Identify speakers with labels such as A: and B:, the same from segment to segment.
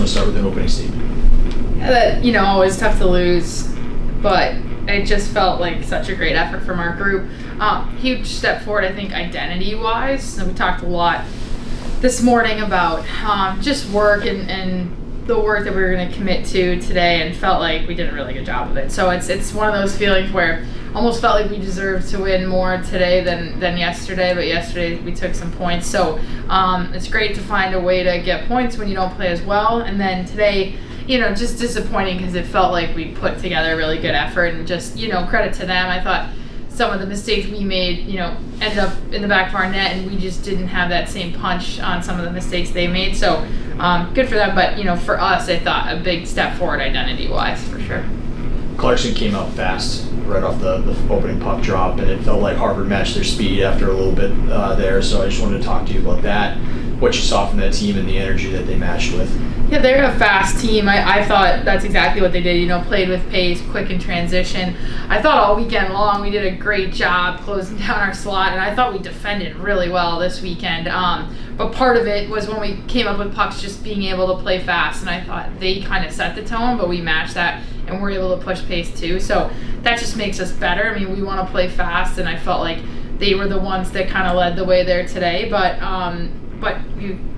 A: want to start with an opening statement.
B: Always tough to lose, but it just felt like such a great effort from our group. Huge step forward, I think, identity-wise. And we talked a lot this morning about just work and the work that we were going to commit to today, and felt like we did a really good job of it. So it's one of those feelings where almost felt like we deserved to win more today than yesterday, but yesterday we took some points. So it's great to find a way to get points when you don't play as well. And then today, just disappointing because it felt like we put together a really good effort, and just, credit to them. I thought some of the mistakes we made, ended up in the back of our net, and we just didn't have that same punch on some of the mistakes they made. So good for them, but for us, I thought a big step forward identity-wise for sure.
A: Clarkson came out fast right off the opening puck drop, and it felt like Harvard matched their speed after a little bit there. So I just wanted to talk to you about that, what you saw from that team and the energy that they matched with.
B: Yeah, they're a fast team. I thought that's exactly what they did, played with pace, quick in transition. I thought all weekend long we did a great job closing down our slot, and I thought we defended really well this weekend. But part of it was when we came up with pucks, just being able to play fast, and I thought they kind of set the tone, but we matched that, and we're able to push pace too. So that just makes us better. I mean, we want to play fast, and I felt like they were the ones that kind of led the way there today. But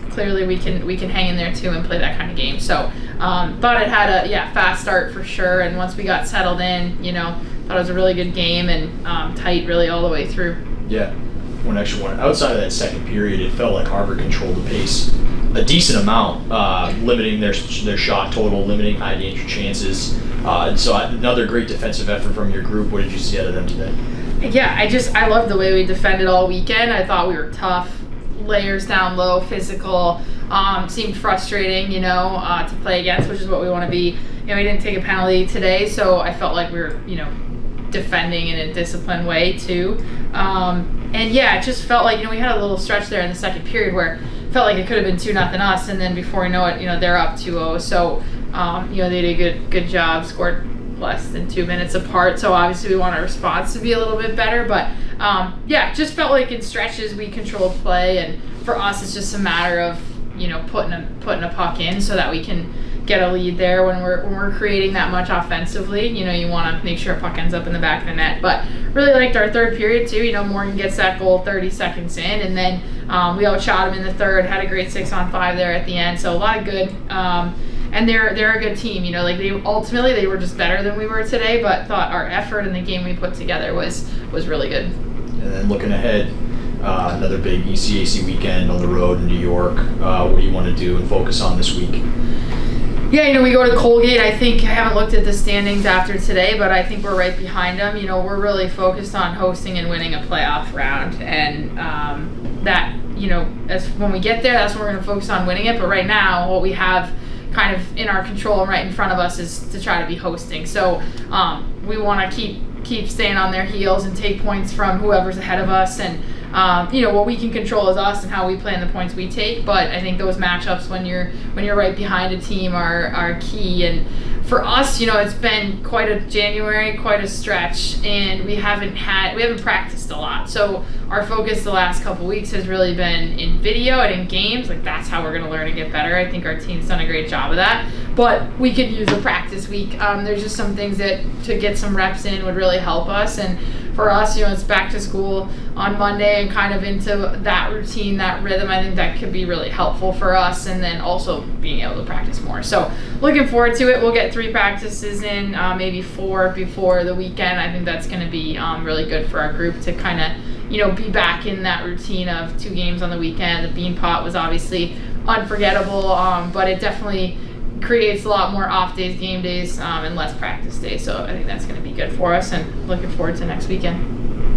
B: clearly we can hang in there too and play that kind of game. So thought it had a fast start for sure, and once we got settled in, thought it was a really good game and tight really all the way through.
A: Yeah, one extra one. Outside of that second period, it felt like Harvard controlled the pace a decent amount, limiting their shot total, limiting high danger chances. So another great defensive effort from your group. What did you see out of them today?
B: Yeah, I loved the way we defended all weekend. I thought we were tough. Layers down low, physical, seemed frustrating, to play against, which is what we want to be. We didn't take a penalty today, so I felt like we were, defending in a disciplined way too. It just felt like, we had a little stretch there in the second period where it felt like it could have been 2-0 us, and then before we know it, they're up 2-0. So, they did a good job, scored less than 2 minutes apart. So obviously we want our response to be a little bit better, but just felt like in stretches we controlled play, and for us it's just a matter of putting a puck in so that we can get a lead there when we're creating that much offensively. You want to make sure a puck ends up in the back of the net. But really liked our third period too. Morgan gets that goal 30 seconds in, and then we outshot him in the third, had a great 6-on-5 there at the end. So a lot of good. And they're a good team, they were just better than we were today, but thought our effort in the game we put together was really good.
A: And then looking ahead, another big ECAC weekend on the road in New York. What do you want to do and focus on this week?
B: Yeah, we go to Colgate. I haven't looked at the standings after today, but I think we're right behind them. We're really focused on hosting and winning a playoff round, and that, as when we get there, that's when we're going to focus on winning it. But right now, what we have kind of in our control and right in front of us is to try to be hosting. So we want to keep staying on their heels and take points from whoever's ahead of us, and what we can control is us and how we play and the points we take. But I think those matchups when you're right behind a team are key. And for us, it's been quite a January, quite a stretch, and we haven't practiced a lot. So our focus the last couple weeks has really been in video and in games. Like, that's how we're going to learn and get better. I think our team's done a great job of that. But we could use a practice week. There's just some things that to get some reps in would really help us. And for us, it's back to school on Monday and kind of into that routine, that rhythm. I think that could be really helpful for us, and then also being able to practice more. So looking forward to it. We'll get 3 practices in, maybe 4 before the weekend. I think that's going to be really good for our group to kind of, be back in that routine of 2 games on the weekend. The Bean Pot was obviously unforgettable, but it definitely creates a lot more off days, game days, and less practice days. So I think that's going to be good for us, and looking forward to next weekend.